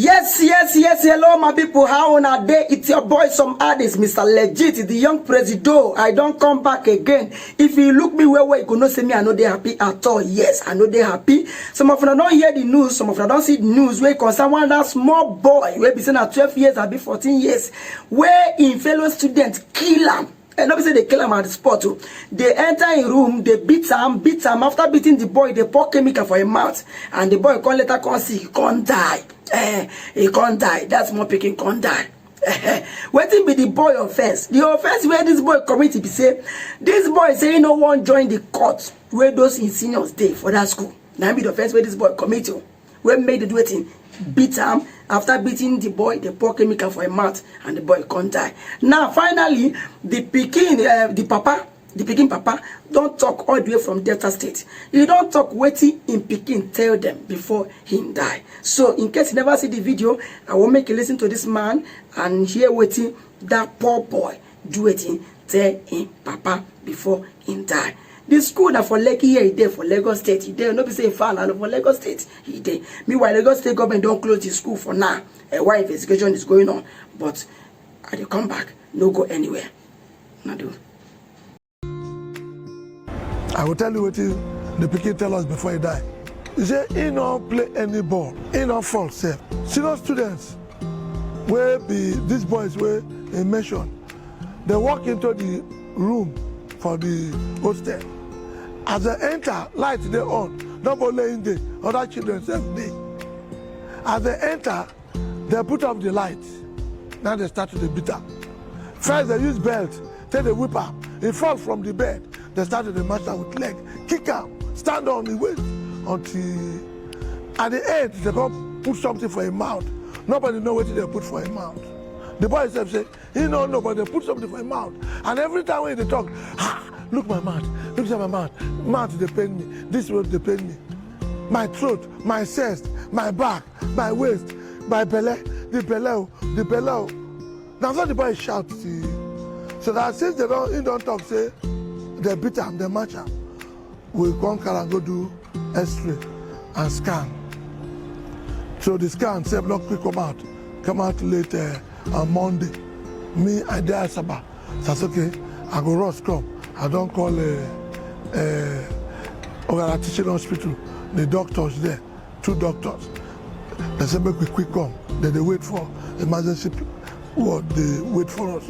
Yes, hello my people, how on a day? It's your boy, some artist, Mr. Legit, the young president. I don't come back again. If you look me where you could not see me, I know they happy at all. Yes, I know they happy. Some of them don't hear the news, some of them don't see the news. Where concern one that small boy, where be saying at 12 years, I be 14 years, where in fellow students kill him. And obviously they kill him at the spot too. They enter a room, they beat him. After beating the boy, they pour chemical for him mouth. And the boy can't later come see, he can't die. He can't die. That's more picking can't die. Waiting be the boy offense. The offense where this boy committee be say, this boy say no one join the court where those seniors day for that school. Now be the offense where this boy committee where made the do it in beat him. After beating the boy, they pour chemical for a mouth and the boy can't die. Now finally, the Peking papa don't talk all the way from Delta State. He don't talk waiting in Peking tell them before he die. So in case you never see the video, I will make you listen to this man and hear waiting that poor boy do it tell him papa before he die. The school that for Lekki here, he there for Lagos State, he there. No be say far for Lagos State, he there. Meanwhile, Lagos State government don't close the school for now. Why investigation is going on? But I dey come back, no go anywhere. No do. I will tell you what the Peking tell us before he die. He say he don't play any ball, he don't fall safe. Senior students, where be these boys where he mentioned, they walk into the room for the hostel. As they enter, light they on, nobody in there, other children self day. As they enter, they put off the light. Now they start to the beat up. First they use belt, take the whip up. He fall from the bed. They started the master with leg, kick out, stand on the waist until at the end they come put something for his mouth. Nobody know what they put for his mouth. The boy himself say, he don't know, but they put something for his mouth. And every time when they talk, look my mouth, look at my mouth. Mouth they pain me, this road they pain me. My throat, my chest, my back, my waist, my belly, the belly. Now so the boy shout, see. So that since he don't talk, say, they beat him, they match him. We come and go do X-ray and scan. So the scan say blood quick come out later on Monday. Me, I dare Sabah. So that's okay. I go rush come. I don't call Ogara Teaching Hospital. The doctors there, 2 doctors. They say make we quick come. Then they wait for emergency. What they wait for us.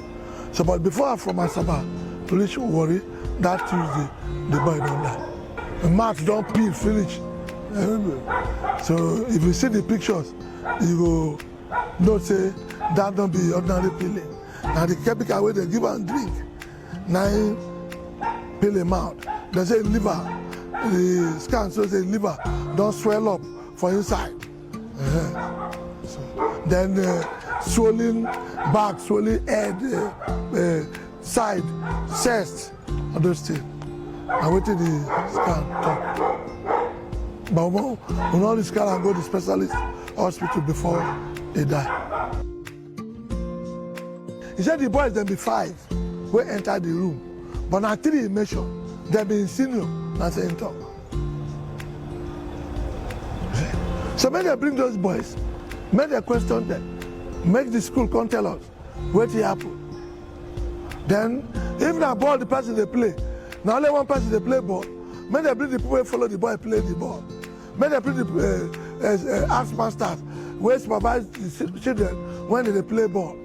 So but before I'm from Asaba, police worry. That Tuesday, the boy don't die. The mouth don't peel, finish. So if you see the pictures, you go not say that don't be ordinary peeling. Now the chemical way they give and drink, 9 peeling mouth. They say liver, the scan shows the liver don't swell up for inside. So, then swollen back, swollen head, side, chest. And those things. I waited the scan talk. But when all the scan and go to specialist hospital before they die. He said the boys then be 5 who enter the room. But now 3 he mentioned, they be senior, that's the talk. So when they bring those boys, make they question them, make the school come tell us what happened. Then, if na ball the person they play, now only one person they play ball. When they bring the people who follow the boy play the ball. When they bring the arts masters who supervise the children when they play ball.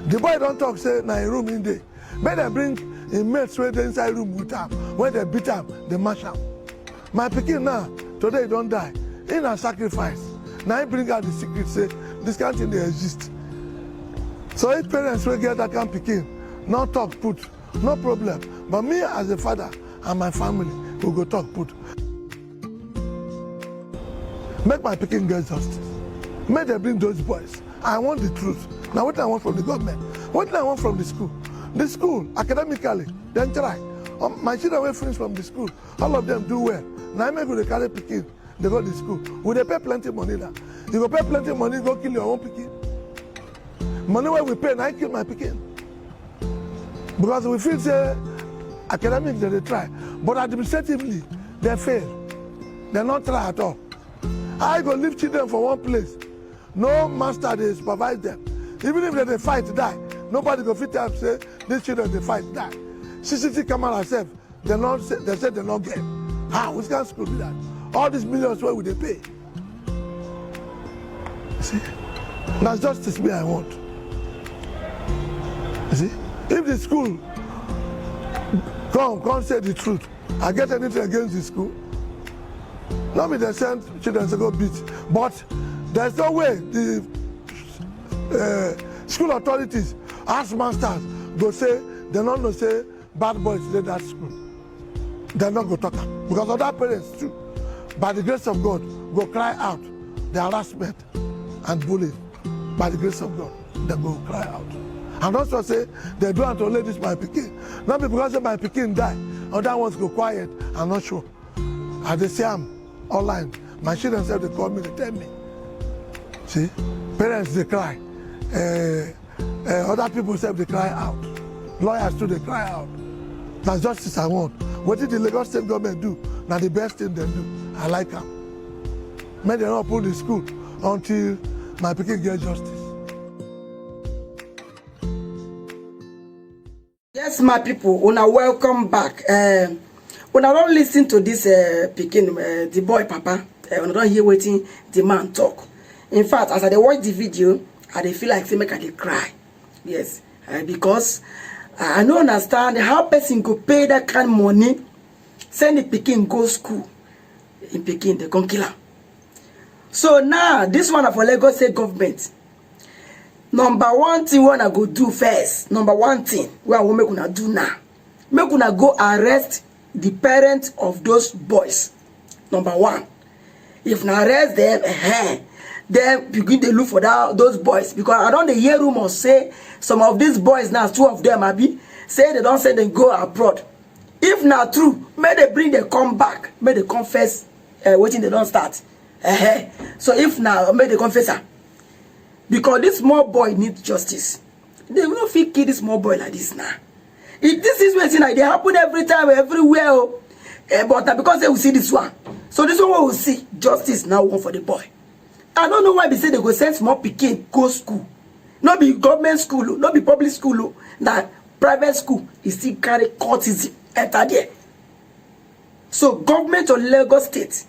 The boy don't talk say na a room in there. When they bring a mate straight inside room with him, when they beat him, they mash him. My pikin now today he don't die. In a sacrifice. Now he bring out the secret say this kind of thing they exist. So if parents will get that kind of pikin, no talk put, no problem. But me as a father and my family will go talk put. Make my pikin get justice. Make them bring those boys. I want the truth. Now what I want from the government, what I want from the school. The school, academically, then try. My children will finish from the school. All of them do well. Now I make they carry pikin, they go to the school. Will they pay plenty money now? You go pay plenty money, go kill your own pikin. Money where we pay, and I kill my pikin. Because we feel say academics they try, but administratively they fail. They not try at all. I go leave children for one place. No master they supervise them. Even if they fight die, nobody go fit them say these children they fight die. CCTV camera herself, they say they not get. How? Which kind of school do that? All these millions where would they pay? See? That's justice me I want. See? If the school come say the truth, I get anything against the school. Not me they send children to go beat. But there's no way the school authorities, as masters, go say, they not know say bad boys in that school. They're not go talk. Because other parents too, by the grace of God, go cry out the harassment and bullying. By the grace of God, they go cry out. And also say, they do until ladies my pikin. Not because my pikin die, other ones go quiet, I'm not sure. And they say I'm online. My children say they call me, they tell me. See, parents they cry. Other people say they cry out. Lawyers too, they cry out. That's justice I want. What did the Lagos State government do? Now the best thing they do. I like them. May they not put the school until my pikin get justice. Yes, my people, una welcome back. Una don't listen to this pikin, the boy papa. Una don't hear waiting the man talk. In fact, as I watch the video, I dey feel like say make I dey cry. Yes, because I don't understand how person go pay that kind of money, send the pikin go school. In Pekin, they come kill him. So now, this one for Lagos State government. Number one thing we wanna go do first. Number one thing we want make una do now. Make una go arrest the parents of those boys. Number one. If na arrest them, then begin to look for those boys. Because I don't hear rumors say some of these boys now, two of them abi, say they don't say they go abroad. If not true, may they bring them come back. May they confess waiting they don't start. So if now, may they confess her. Because this small boy needs justice. They will not fit kill this small boy like this now. If this is what like, they happen every time, everywhere. But because they will see this one. So this one will see justice now one for the boy. I don't know why they say they go send small pikin go school. Not be government school, not be public school. That private school is still carry courtesy enter there. So government of Lagos State,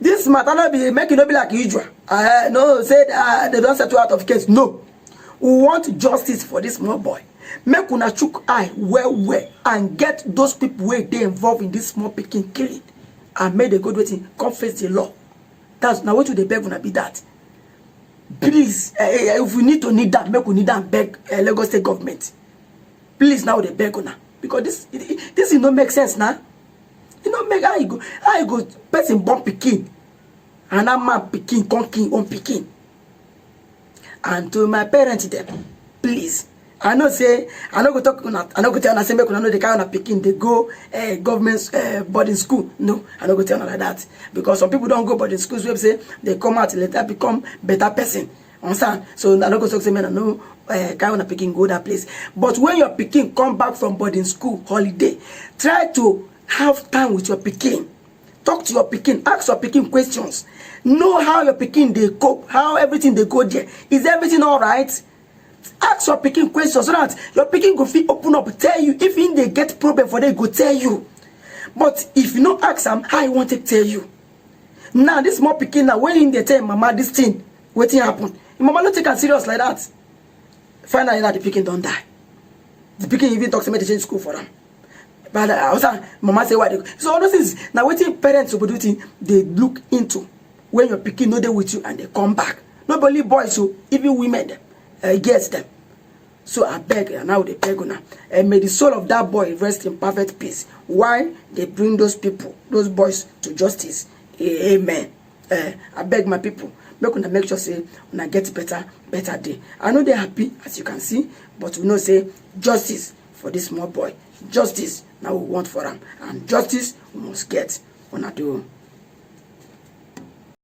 this matter not be make it not be like usual. No, say they don't settle out of case. No, we want justice for this small boy. Make una chook eye well and get those people where they involved in this small pikin killing and make the good waiting confess the law. That's now what you they beg una be that. Please, if we need that, make we need that beg Lagos State government. Please now they beg una because this is not make sense now. You know, make how you go person born pikin and that man pikin come king on pikin. And to my parents them, please. I know say I no go talk I no go tell una say make una know the kind of pikin they go government boarding school. No, I no go tell una like that because some people don't go boarding schools where say they come out later become better person. Understand? So I no go talk say man I know kind of pikin go that place. But when your pikin come back from boarding school holiday, try to have time with your pikin. Talk to your pikin. Ask your pikin questions. Know how your pikin they cope. How everything they go there. Is everything all right? Ask your pikin questions so that your pikin go fit open up, tell you. If in they get problem for them, go tell you. But if you not ask them, how you want to tell you? Now this small pikin now when in they tell mama this thing, what thing happen? Mama not take it serious like that. Finally that the pikin don't die. The pikin even talks to me to change school for them. But also, mama say why they go. So all those things now waiting parents will do they look into when your pikin know they with you and they come back. Not only boys, so even women gets them. So I beg and now they beg now. And may the soul of that boy rest in perfect peace. Why they bring those people, those boys to justice. Amen. I beg my people. Make sure say when I get better day. I know they're happy as you can see, but we know say justice for this small boy. Justice now we want for them. And justice we must get when I do.